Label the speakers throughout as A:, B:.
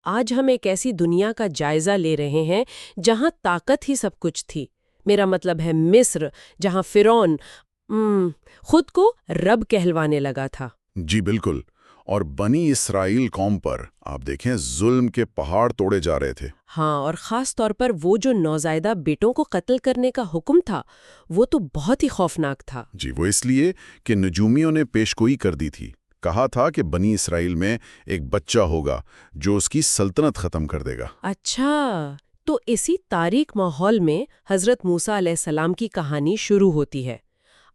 A: آج ہم ایک ایسی دنیا کا جائزہ لے رہے ہیں جہاں طاقت ہی سب کچھ تھی۔ میرا مطلب ہے مصر، جہاں فرعون خود کو رب کہلوانے لگا تھا۔
B: جی بالکل، اور بنی اسرائیل قوم پر آپ دیکھیں ظلم کے پہاڑ توڑے جا رہے تھے۔
A: ہاں، اور خاص طور پر وہ جو نوزائیدہ بیٹوں کو قتل کرنے کا حکم تھا، وہ تو بہت ہی خوفناک تھا۔
B: جی وہ اس لیے کہ نجومیوں نے پیشگوئی کر دی تھی، کہا تھا کہ بنی اسرائیل میں ایک بچہ ہوگا جو اس کی سلطنت ختم کر دے گا۔
A: اچھا، تو اسی تاریک ماحول میں حضرت موسیٰ علیہ السلام کی کہانی شروع ہوتی ہے۔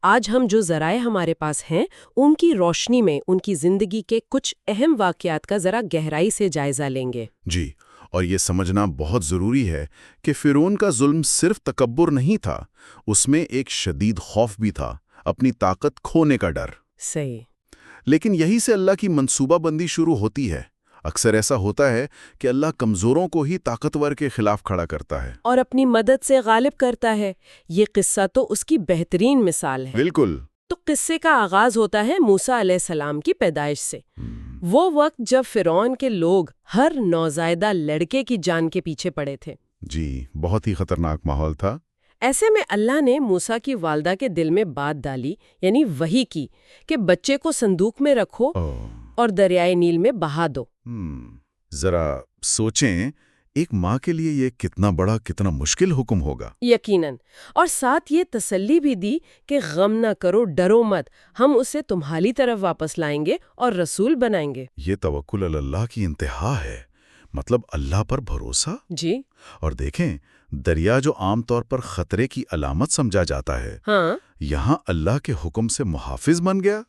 A: آج ہم جو ذرائع ہمارے پاس ہیں، ان کی روشنی میں ان کی زندگی کے کچھ اہم واقعات کا ذرا گہرائی سے جائزہ لیں گے۔
B: جی، اور یہ سمجھنا بہت ضروری ہے کہ فرعون کا ظلم صرف تکبر نہیں تھا، اس میں ایک شدید خوف بھی تھا، اپنی طاقت کھونے کا ڈر۔
A: صحیح۔
B: لیکن یہی سے اللہ کی منصوبہ بندی شروع ہوتی ہے۔ اکثر ایسا ہوتا ہے کہ اللہ کمزوروں کو ہی طاقتور کے خلاف کھڑا کرتا ہے
A: اور اپنی مدد سے غالب کرتا ہے۔ یہ قصہ تو اس کی بہترین مثال ہے۔
B: بالکل۔
A: تو قصے کا آغاز ہوتا ہے موسیٰ علیہ السلام کی پیدائش سے۔ وہ وقت جب فرعون کے لوگ ہر نوزائیدہ لڑکے کی جان کے پیچھے پڑے تھے۔
B: جی، بہت ہی خطرناک ماحول تھا۔
A: ایسے میں اللہ نے موسیٰ کی والدہ کے دل میں بات ڈالی، یعنی وحی کی، کہ بچے کو صندوق میں رکھو اور دریائے نیل میں بہا دو۔
B: ذرا سوچیں، ایک ماں کے لیے یہ کتنا بڑا، کتنا مشکل حکم ہوگا۔
A: یقیناً، اور ساتھ یہ تسلی بھی دی کہ غم نہ کرو، ڈرو مت، ہم اسے تمہاری طرف واپس لائیں گے اور رسول بنائیں گے۔
B: یہ توکل اللہ کی انتہا ہے، مطلب اللہ پر بھروسہ۔
A: جی،
B: اور دیکھیں، دریا جو عام طور پر خطرے کی علامت سمجھا جاتا ہے،
A: ہاں،
B: یہاں اللہ کے حکم سے محافظ بن گیا۔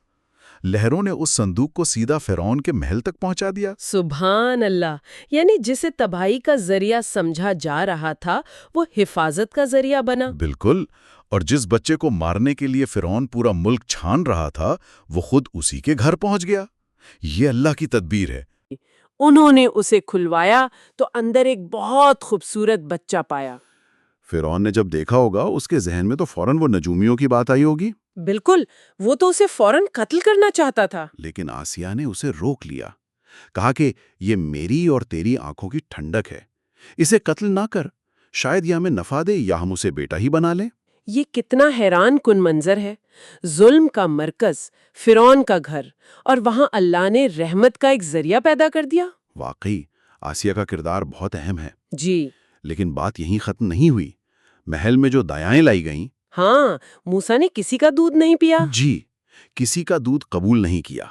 B: لہروں نے اس صندوق کو سیدھا فرعون کے محل تک پہنچا دیا۔
A: سبحان اللہ، یعنی جسے تباہی کا ذریعہ سمجھا جا رہا تھا، وہ حفاظت کا ذریعہ بنا۔
B: بالکل، اور جس بچے کو مارنے کے لیے فرعون پورا ملک چھان رہا تھا، وہ خود اسی کے گھر پہنچ گیا۔ یہ اللہ کی تدبیر ہے۔
A: انہوں نے اسے کھلوایا تو اندر ایک بہت خوبصورت بچہ پایا۔
B: فرعون نے جب دیکھا ہوگا، اس کے ذہن میں تو فوراً وہ نجومیوں کی بات آئی ہوگی۔
A: بالکل، وہ تو اسے فوراً قتل کرنا چاہتا تھا۔
B: لیکن آسیہ نے اسے روک لیا، کہا کہ یہ میری اور تیری آنکھوں کی ٹھنڈک ہے، اسے قتل نہ کر، شاید یہ ہمیں نفع دے یا ہم اسے بیٹا ہی بنا لیں۔
A: یہ کتنا حیران کن منظر ہے، ظلم کا مرکز، فرعون کا گھر، اور وہاں اللہ نے رحمت کا ایک ذریعہ پیدا کر دیا۔
B: واقعی آسیہ کا کردار بہت اہم ہے۔
A: جی،
B: لیکن بات یہیں ختم نہیں ہوئی۔ محل میں جو دایائیں لائی گئیں،
A: ہاں، موسیٰ نے کسی کا دودھ نہیں پیا۔
B: جی، کسی کا دودھ قبول نہیں کیا۔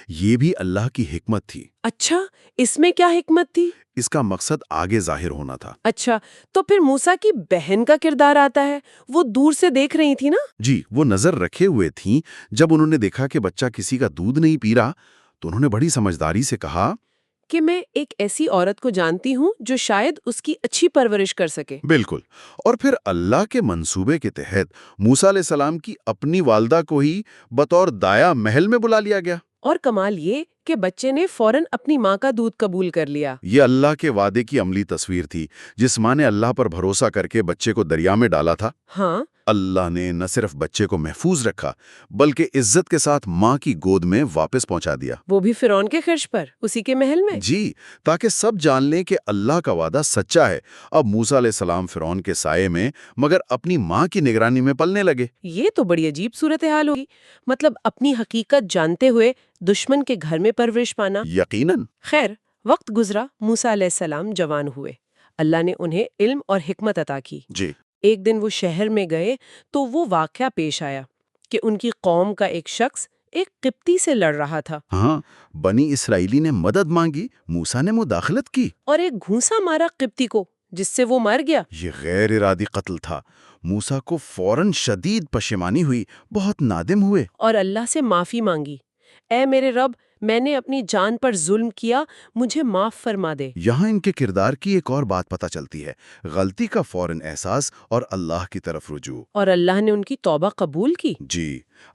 B: یہ بھی اللہ کی حکمت تھی۔
A: اچھا، اس میں کیا حکمت تھی؟
B: اس کا مقصد آگے ظاہر ہونا تھا۔
A: اچھا، تو پھر موسیٰ کی بہن کا کردار آتا ہے، وہ دور سے دیکھ رہی تھی نا؟
B: جی، وہ نظر رکھے ہوئے تھیں۔ جب انہوں نے دیکھا کہ بچہ کسی کا دودھ نہیں پی رہا، تو انہوں نے بڑی سمجھداری سے کہا
A: کہ میں ایک ایسی عورت کو جانتی ہوں جو شاید اس کی اچھی پرورش کر سکے۔
B: بالکل، اور پھر اللہ کے منصوبے کے تحت موسیٰ علیہ السلام کی اپنی والدہ کو ہی بطور دایا محل میں بلا لیا گیا۔
A: اور کمال یہ کہ بچے نے فوراً اپنی ماں کا دودھ قبول کر لیا۔
B: یہ اللہ کے وعدے کی عملی تصویر تھی، جس ماں نے اللہ پر بھروسہ کر کے بچے کو دریا میں ڈالا تھا۔
A: ہاں،
B: اللہ نے نہ صرف بچے کو محفوظ رکھا، بلکہ عزت کے ساتھ ماں کی گود میں واپس پہنچا دیا۔
A: وہ بھی فرعون کے خرچ پر، اسی کے محل میں۔
B: جی، تاکہ سب جان لیں کہ اللہ کا وعدہ سچا ہے۔ اب موسیٰ علیہ السلام فرعون کے سائے میں، مگر اپنی ماں کی نگرانی میں پلنے لگے۔
A: یہ تو بڑی عجیب صورتحال ہوگی، مطلب اپنی حقیقت جانتے ہوئے دشمن کے گھر میں پرورش پانا۔
B: یقیناً۔
A: خیر، وقت گزرا، موسیٰ علیہ السلام جوان ہوئے، اللہ نے انہیں علم اور حکمت عطا کی۔
B: جی،
A: ایک دن وہ شہر میں گئے تو وہ واقعہ پیش آیا کہ ان کی قوم کا ایک شخص ایک قبطی سے لڑ رہا تھا،
B: ہاں، بنی اسرائیلی نے مدد مانگی، موسیٰ نے مداخلت کی۔
A: اور ایک گھونسا مارا قبطی کو، جس سے وہ مر گیا۔
B: یہ غیر ارادی قتل تھا۔ موسیٰ کو فوراً شدید پشیمانی ہوئی، بہت نادم ہوئے۔
A: اور اللہ سے معافی مانگی، اے میرے رب، میں نے اپنی جان پر ظلم کیا، مجھے معاف فرما دے۔
B: یہاں ان کے کردار کی ایک اور بات پتہ چلتی ہے، غلطی کا فوراً احساس اور اللہ کی طرف رجوع۔
A: اور اللہ نے ان کی توبہ قبول کی۔
B: جی،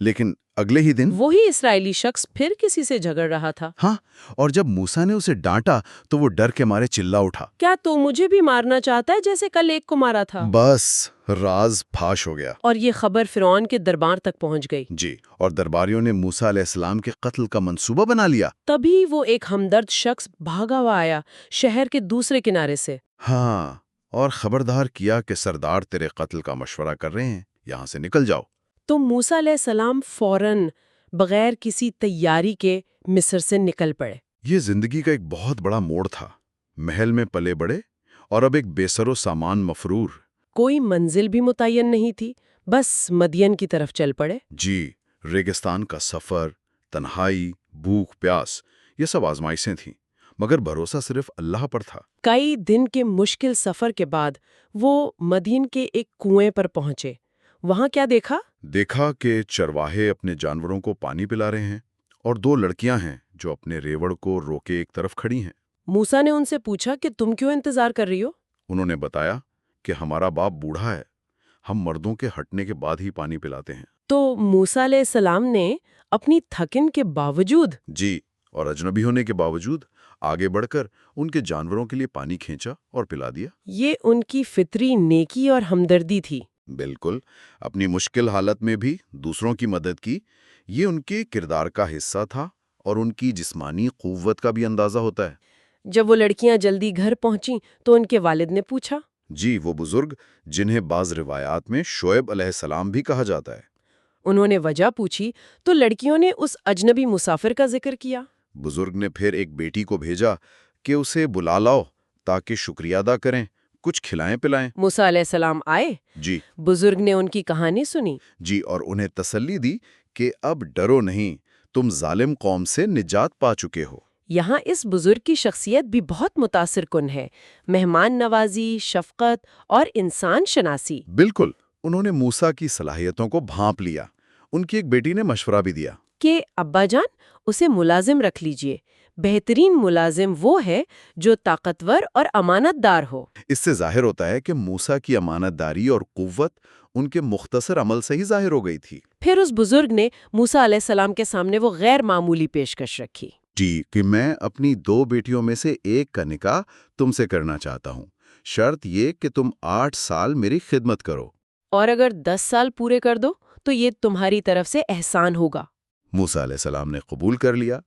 B: لیکن اگلے ہی دن
A: وہی اسرائیلی شخص پھر کسی سے جھگڑ رہا تھا۔
B: ہاں، اور جب موسیٰ نے اسے ڈانٹا تو وہ ڈر کے مارے چلا اٹھا۔
A: کیا تو مجھے بھی مارنا چاہتا ہے جیسے کل ایک کو مارا تھا؟
B: بس راز پھاش ہو گیا۔
A: اور یہ خبر فرعون کے دربار تک پہنچ گئی۔
B: جی، اور درباریوں نے موسیٰ علیہ السلام کے قتل کا منصوبہ بنا لیا۔
A: تبھی وہ ایک ہمدرد شخص بھاگا ہوا آیا شہر کے دوسرے کنارے سے۔
B: ہاں، اور خبردار کیا کہ سردار تیرے قتل کا مشورہ کر رہے ہیں، یہاں سے نکل جاؤ۔
A: تو موسیٰ علیہ السلام فوراً بغیر کسی تیاری کے مصر سے نکل پڑے۔
B: یہ زندگی کا ایک بہت بڑا موڑ تھا۔ محل میں پلے بڑے اور اب ایک بے سر و سامان مفرور۔
A: کوئی منزل بھی متعین نہیں تھی، بس مدین کی طرف چل پڑے۔
B: جی، ریگستان کا سفر، تنہائی، بھوک پیاس، یہ سب آزمائشیں تھیں، مگر بھروسہ صرف اللہ پر تھا۔
A: کئی دن کے مشکل سفر کے بعد وہ مدین کے ایک کنویں پر پہنچے۔ وہاں کیا دیکھا؟
B: دیکھا کہ چرواہے اپنے جانوروں کو پانی پلا رہے ہیں اور دو لڑکیاں ہیں جو اپنے ریوڑ کو روکے ایک طرف کھڑی ہیں۔
A: موسیٰ نے ان سے پوچھا کہ تم کیوں انتظار کر رہی ہو؟
B: انہوں نے بتایا کہ ہمارا باپ بوڑھا ہے، ہم مردوں کے ہٹنے کے بعد ہی پانی پلاتے ہیں۔
A: تو موسیٰ علیہ السلام نے اپنی تھکن کے باوجود
B: جی، اور اجنبی ہونے کے باوجود آگے بڑھ کر ان کے جانوروں کے لیے پانی کھینچا اور پلا دیا۔
A: یہ ان کی فطری نیکی اور ہمدردی تھی۔
B: بالکل، اپنی مشکل حالت میں بھی دوسروں کی مدد کی، یہ ان کے کردار کا حصہ تھا اور ان کی جسمانی قوت کا بھی اندازہ ہوتا ہے۔
A: جب وہ لڑکیاں جلدی گھر پہنچیں تو ان کے والد نے پوچھا۔
B: جی، وہ بزرگ جنہیں بعض روایات میں شعیب علیہ السلام بھی کہا جاتا ہے۔
A: انہوں نے وجہ پوچھی تو لڑکیوں نے اس اجنبی مسافر کا ذکر کیا۔
B: بزرگ نے پھر ایک بیٹی کو بھیجا کہ اسے بلا لاؤ تاکہ شکریہ ادا کریں، کچھ کھلائیں پلائیں۔
A: موسیٰ علیہ السلام آئے،
B: جی
A: بزرگ نے ان کی کہانی سنی۔
B: جی، اور انہیں تسلی دی کہ اب ڈرو نہیں، تم ظالم قوم سے نجات پا چکے ہو۔
A: یہاں اس بزرگ کی شخصیت بھی بہت متاثر کن ہے، مہمان نوازی، شفقت اور انسان شناسی۔
B: بالکل، انہوں نے موسیٰ کی صلاحیتوں کو بھانپ لیا۔ ان کی ایک بیٹی نے مشورہ بھی دیا
A: کہ ابا جان اسے ملازم رکھ لیجئے، بہترین ملازم وہ ہے جو طاقتور اور امانت دار ہو۔
B: اس سے ظاہر ہوتا ہے کہ موسیٰ کی امانت داری اور قوت ان کے مختصر عمل سے ہی ظاہر ہو گئی تھی۔
A: پھر اس بزرگ نے موسیٰ علیہ السلام کے سامنے وہ غیر معمولی پیشکش رکھی۔
B: جی، کہ میں اپنی دو بیٹیوں میں سے ایک کا نکاح تم سے کرنا چاہتا ہوں، شرط یہ کہ تم 8 سال میری خدمت کرو۔
A: اور اگر 10 سال پورے کر دو تو یہ تمہاری طرف سے احسان ہوگا۔
B: موسیٰ علیہ السلام نے قبول کر لیا۔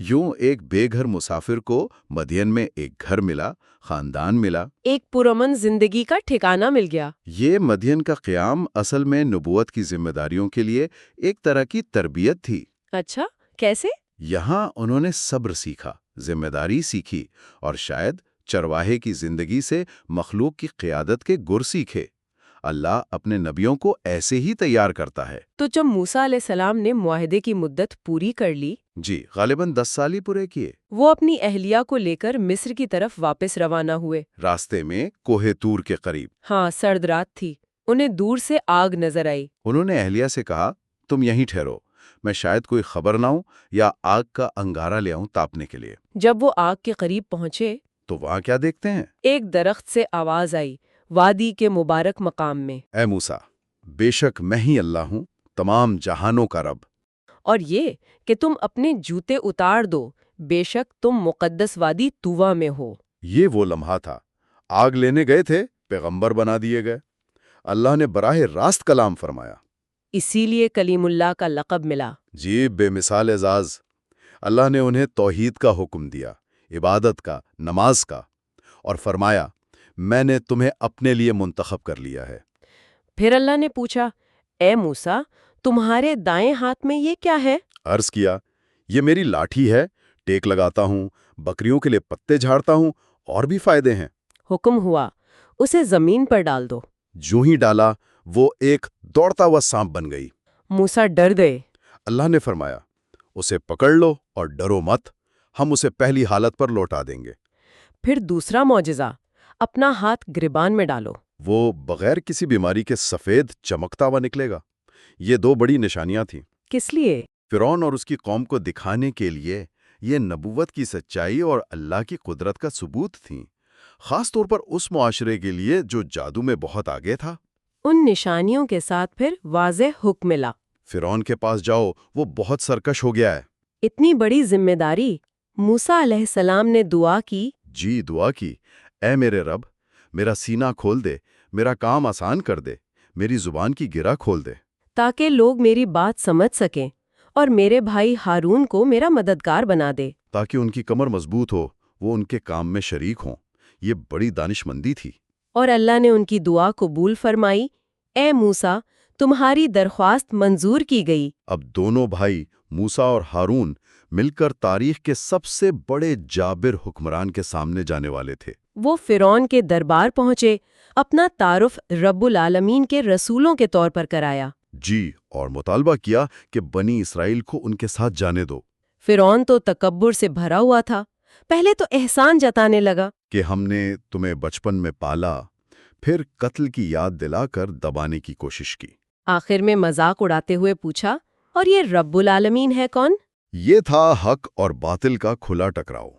B: یوں ایک بے گھر مسافر کو مدین میں ایک گھر ملا، خاندان ملا،
A: ایک پرامن زندگی کا ٹھکانہ مل گیا۔
B: یہ مدین کا قیام اصل میں نبوت کی ذمہ داریوں کے لیے ایک طرح کی تربیت تھی۔
A: اچھا، کیسے؟
B: یہاں انہوں نے صبر سیکھا، ذمہ داری سیکھی، اور شاید چرواہے کی زندگی سے مخلوق کی قیادت کے گر سیکھے۔ اللہ اپنے نبیوں کو ایسے ہی تیار کرتا ہے۔
A: تو جب موسیٰ علیہ السلام نے معاہدے کی مدت پوری کر لی،
B: جی، غالباً 10 سال ہی پورے کیے۔
A: وہ اپنی اہلیہ کو لے کر مصر کی طرف واپس روانہ ہوئے۔
B: راستے میں کوہ طور کے قریب
A: ہاں، سرد رات تھی، انہیں دور سے آگ نظر آئی۔
B: انہوں نے اہلیہ سے کہا، تم یہیں ٹھہرو، میں شاید کوئی خبر نہ ہوں یا آگ کا انگارہ لے آؤں تاپنے کے لیے۔
A: جب وہ آگ کے قریب پہنچے
B: تو وہاں کیا دیکھتے ہیں؟
A: ایک درخت سے آواز آئی، وادی کے مبارک مقام میں،
B: اے موسیٰ، بے شک میں ہی اللہ ہوں، تمام جہانوں کا رب۔
A: اور یہ کہ تم اپنے جوتے اتار دو، بے شک تم مقدس وادی طویٰ میں ہو۔
B: یہ وہ لمحہ تھا، آگ لینے گئے تھے، پیغمبر بنا دیے گئے۔ اللہ نے براہ راست کلام فرمایا۔
A: اسی لیے کلیم اللہ کا لقب ملا۔
B: جی، بے مثال اعزاز۔ اللہ نے انہیں توحید کا حکم دیا، عبادت کا، نماز کا، اور فرمایا، میں نے تمہیں اپنے لیے منتخب کر لیا ہے۔
A: پھر اللہ نے پوچھا، اے موسیٰ، تمہارے دائیں ہاتھ میں یہ کیا ہے؟
B: عرض کیا، یہ میری لاٹھی ہے، ٹیک لگاتا ہوں، بکریوں کے لیے پتے جھاڑتا ہوں، اور بھی فائدے ہیں۔
A: حکم ہوا، اسے زمین پر ڈال دو۔
B: جو ہی ڈالا، وہ ایک دوڑتا ہوا سانپ بن گئی۔
A: موسیٰ ڈر گئے۔
B: اللہ نے فرمایا، اسے پکڑ لو اور ڈرو مت، ہم اسے پہلی حالت پر لوٹا دیں گے۔
A: پھر دوسرا معجزہ، اپنا ہاتھ گریبان میں ڈالو۔
B: وہ بغیر کسی بیماری کے سفید چمکتا ہوا نکلے گا۔ یہ 2 بڑی نشانیاں تھیں،
A: کس لیے؟
B: فرعون اور اس کی قوم کو دکھانے کے لیے یہ نبوت کی سچائی اور اللہ کی قدرت کا ثبوت تھیں، خاص طور پر اس معاشرے کے لیے جو جادو میں بہت آگے تھا۔
A: ان نشانیوں کے ساتھ پھر واضح حکم ملا۔
B: فرعون کے پاس جاؤ، وہ بہت سرکش ہو گیا ہے۔
A: اتنی بڑی ذمہ داری! موسیٰ علیہ السلام نے دعا کی۔
B: جی دعا کی، اے میرے رب، میرا سینہ کھول دے، میرا کام آسان کر دے، میری زبان کی گرہ کھول دے،
A: تاکہ لوگ میری بات سمجھ سکیں اور میرے بھائی ہارون کو میرا مددگار بنا دے۔
B: تاکہ ان کی کمر مضبوط ہو، وہ ان کے کام میں شریک ہوں۔ یہ بڑی دانش مندی تھی۔
A: اور اللہ نے ان کی دعا قبول فرمائی۔ اے موسیٰ، تمہاری درخواست منظور کی گئی۔
B: اب دونوں بھائی موسیٰ اور ہارون مل کر تاریخ کے سب سے بڑے جابر حکمران کے سامنے جانے والے تھے۔
A: وہ فرعون کے دربار پہنچے، اپنا تعارف رب العالمین کے رسولوں کے طور پر کرایا۔
B: جی، اور مطالبہ کیا کہ بنی اسرائیل کو ان کے ساتھ جانے دو،
A: فرعون تو تکبر سے بھرا ہوا تھا، پہلے تو احسان جتانے لگا
B: کہ ہم نے تمہیں بچپن میں پالا، پھر قتل کی یاد دلا کر دبانے کی کوشش کی۔
A: آخر میں مذاق اڑاتے ہوئے پوچھا، اور یہ رب العالمین ہے کون؟
B: یہ تھا حق اور باطل کا کھلا ٹکراؤ۔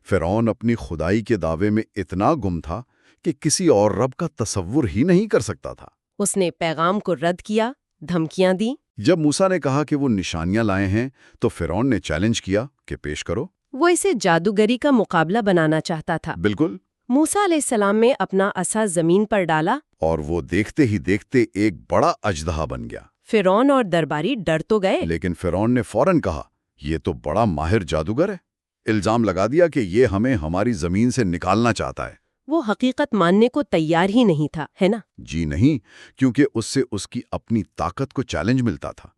B: فرعون اپنی خدائی کے دعوے میں اتنا گم تھا کہ کسی اور رب کا تصور ہی نہیں کر سکتا تھا۔
A: اس نے پیغام کو رد کیا، دھمکیاں دیں۔
B: جب موسیٰ نے کہا کہ وہ نشانیاں لائے ہیں تو فرعون نے چیلنج کیا کہ پیش کرو۔
A: وہ اسے جادوگری کا مقابلہ بنانا چاہتا تھا۔
B: بالکل۔
A: موسیٰ علیہ السلام نے اپنا عصا زمین پر ڈالا،
B: اور وہ دیکھتے ہی دیکھتے ایک بڑا اژدہا بن گیا۔
A: فرعون اور درباری ڈر تو گئے،
B: لیکن فرعون نے فوراً کہا، یہ تو بڑا ماہر جادوگر ہے۔ الزام لگا دیا کہ یہ ہمیں ہماری زمین سے نکالنا چاہتا ہے۔
A: وہ حقیقت ماننے کو تیار ہی نہیں تھا، ہے نا؟
B: جی نہیں، کیونکہ اس سے اس کی اپنی طاقت کو چیلنج ملتا تھا۔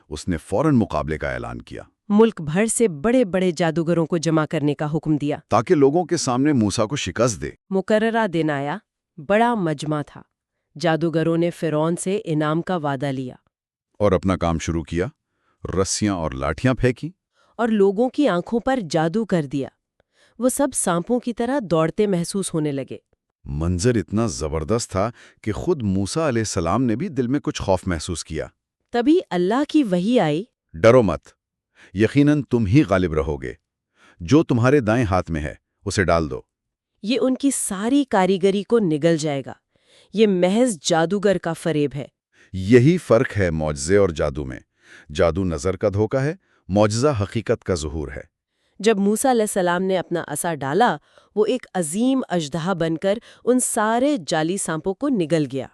B: اس نے فوراً مقابلے کا اعلان کیا،
A: ملک بھر سے بڑے بڑے جادوگروں کو جمع کرنے کا حکم دیا۔
B: تاکہ لوگوں کے سامنے موسیٰ کو شکست دے۔
A: مقررہ دن آیا، بڑا مجمع تھا۔ جادوگروں نے فرعون سے انعام کا وعدہ لیا
B: اور اپنا کام شروع کیا، رسیاں اور لاٹھیاں پھینکی۔
A: اور لوگوں کی آنکھوں پر جادو کر دیا۔ وہ سب سانپوں کی طرح دوڑتے محسوس ہونے لگے۔
B: منظر اتنا زبردست تھا کہ خود موسیٰ علیہ السلام نے بھی دل میں کچھ خوف محسوس کیا۔
A: تبھی اللہ کی وحی آئی،
B: ڈرو مت، یقیناً تم ہی غالب رہو گے۔ جو تمہارے دائیں ہاتھ میں ہے اسے ڈال دو۔
A: یہ ان کی ساری کاریگری کو نگل جائے گا۔ یہ محض جادوگر کا فریب ہے۔
B: یہی فرق ہے معجزے اور جادو میں۔ جادو نظر کا دھوکہ ہے، معجزہ حقیقت کا ظہور ہے۔
A: جب موسیٰ علیہ السلام نے اپنا عصا ڈالا، وہ ایک عظیم اژدہا بن کر ان سارے جعلی سانپوں کو نگل گیا۔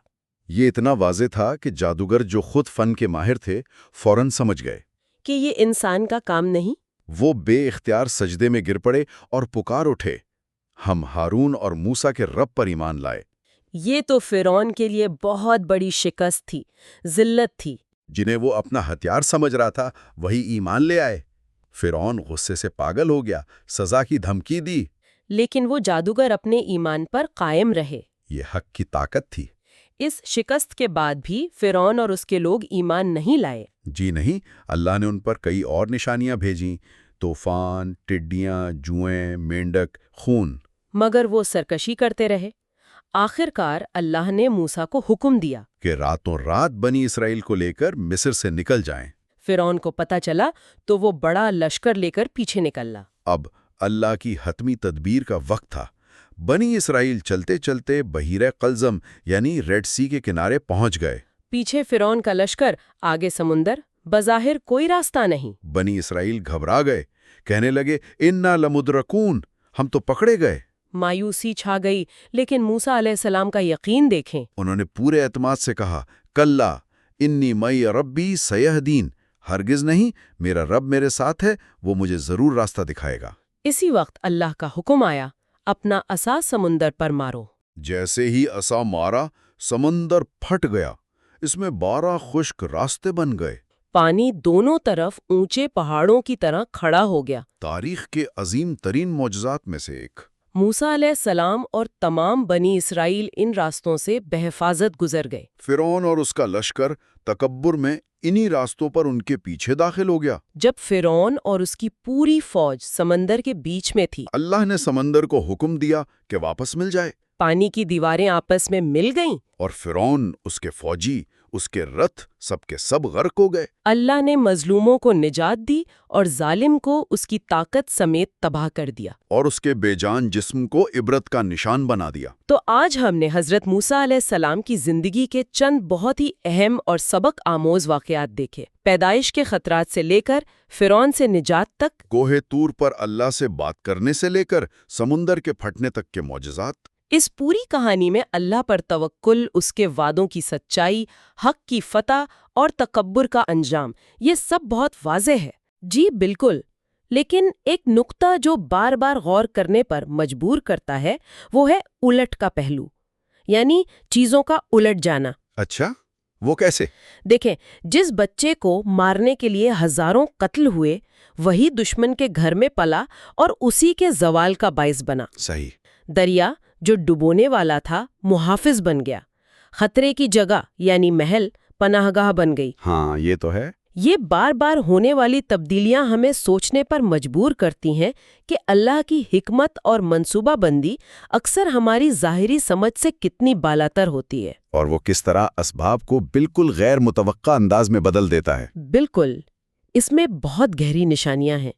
B: یہ اتنا واضح تھا کہ جادوگر جو خود فن کے ماہر تھے فوراً سمجھ گئے
A: کہ یہ انسان کا کام نہیں۔
B: وہ بے اختیار سجدے میں گر پڑے اور پکار اٹھے، ہم ہارون اور موسیٰ کے رب پر ایمان لائے۔
A: یہ تو فرعون کے لیے بہت بڑی شکست تھی، ذلت تھی۔
B: جنہیں وہ اپنا ہتھیار سمجھ رہا تھا وہی ایمان لے آئے۔ فرعون غصے سے پاگل ہو گیا، سزا کی دھمکی دی۔
A: لیکن وہ جادوگر اپنے ایمان پر قائم رہے۔
B: یہ حق کی طاقت تھی۔
A: اس شکست کے بعد بھی فرعون اور اس کے لوگ ایمان نہیں لائے۔
B: جی نہیں، اللہ نے ان پر کئی اور نشانیاں بھیجیں، طوفان، ٹڈیاں، جوئیں، مینڈک، خون۔
A: مگر وہ سرکشی کرتے رہے۔ آخر کار اللہ نے موسیٰ کو حکم دیا
B: کہ راتوں رات بنی اسرائیل کو لے کر مصر سے نکل جائیں۔
A: فرعون کو پتہ چلا تو وہ بڑا لشکر لے کر پیچھے نکلا۔
B: اب اللہ کی حتمی تدبیر کا وقت تھا۔ بنی اسرائیل چلتے چلتے بحیرہ قلزم یعنی ریڈ سی کے کنارے پہنچ گئے۔
A: پیچھے فرعون کا لشکر، آگے سمندر، بظاہر کوئی راستہ نہیں۔
B: بنی اسرائیل گھبرا گئے، کہنے لگے انا لمدرکون، ہم تو پکڑے گئے۔
A: مایوسی چھا گئی، لیکن موسیٰ علیہ السلام کا یقین دیکھیں۔
B: انہوں نے پورے اعتماد سے کہا، کلا انی مئی ربی سیہدین، ہرگز نہیں، میرا رب میرے ساتھ ہے، وہ مجھے ضرور راستہ دکھائے گا۔
A: اسی وقت اللہ کا حکم آیا، اپنا عصا سمندر پر مارو۔
B: جیسے ہی عصا مارا، سمندر پھٹ گیا، اس میں 12 خشک راستے بن گئے۔
A: پانی دونوں طرف اونچے پہاڑوں کی طرح کھڑا ہو گیا۔
B: تاریخ کے عظیم ترین معجزات میں سے ایک۔
A: موسیٰ علیہ السلام اور تمام بنی اسرائیل ان راستوں سے بحفاظت گزر گئے۔
B: فرعون اور اس کا لشکر تکبر میں انہی راستوں پر ان کے پیچھے داخل ہو گیا۔
A: جب فرعون اور اس کی پوری فوج سمندر کے بیچ میں تھی،
B: اللہ نے سمندر کو حکم دیا کہ واپس مل جائے،
A: پانی کی دیواریں آپس میں مل گئیں۔
B: اور فرعون، اس کے فوجی اس کے رتھ سب کے سب غرق ہو گئے۔
A: اللہ نے مظلوموں کو نجات دی اور ظالم کو اس کی طاقت سمیت تباہ کر دیا۔
B: اور اس کے بے جان جسم کو عبرت کا نشان بنا دیا۔
A: تو آج ہم نے حضرت موسیٰ علیہ السلام کی زندگی کے چند بہت ہی اہم اور سبق آموز واقعات دیکھے، پیدائش کے خطرات سے لے کر فرعون سے نجات تک،
B: کوہ طور پر اللہ سے بات کرنے سے لے کر سمندر کے پھٹنے تک کے معجزات۔
A: اس پوری کہانی میں اللہ پر توکل، اس کے وعدوں کی سچائی، حق کی فتح اور تکبر کا انجام، یہ سب بہت واضح ہے۔ جی بالکل، لیکن ایک نقطہ جو بار بار غور کرنے پر مجبور کرتا ہے وہ ہے الٹ کا پہلو، یعنی چیزوں کا الٹ جانا۔
B: اچھا، وہ کیسے؟
A: دیکھیں، جس بچے کو مارنے کے لیے ہزاروں قتل ہوئے، وہی دشمن کے گھر میں پلا اور اسی کے زوال کا باعث بنا۔
B: صحیح۔
A: دریا جو ڈبونے والا تھا محافظ بن گیا، خطرے کی جگہ یعنی محل پناہ گاہ بن گئی۔
B: ہاں، یہ تو ہے۔
A: یہ بار بار ہونے والی تبدیلیاں ہمیں سوچنے پر مجبور کرتی ہیں کہ اللہ کی حکمت اور منصوبہ بندی اکثر ہماری ظاہری سمجھ سے کتنی بالاتر ہوتی ہے،
B: اور وہ کس طرح اسباب کو بالکل غیر متوقع انداز میں بدل دیتا ہے۔
A: بالکل، اس میں بہت گہری نشانیاں ہیں۔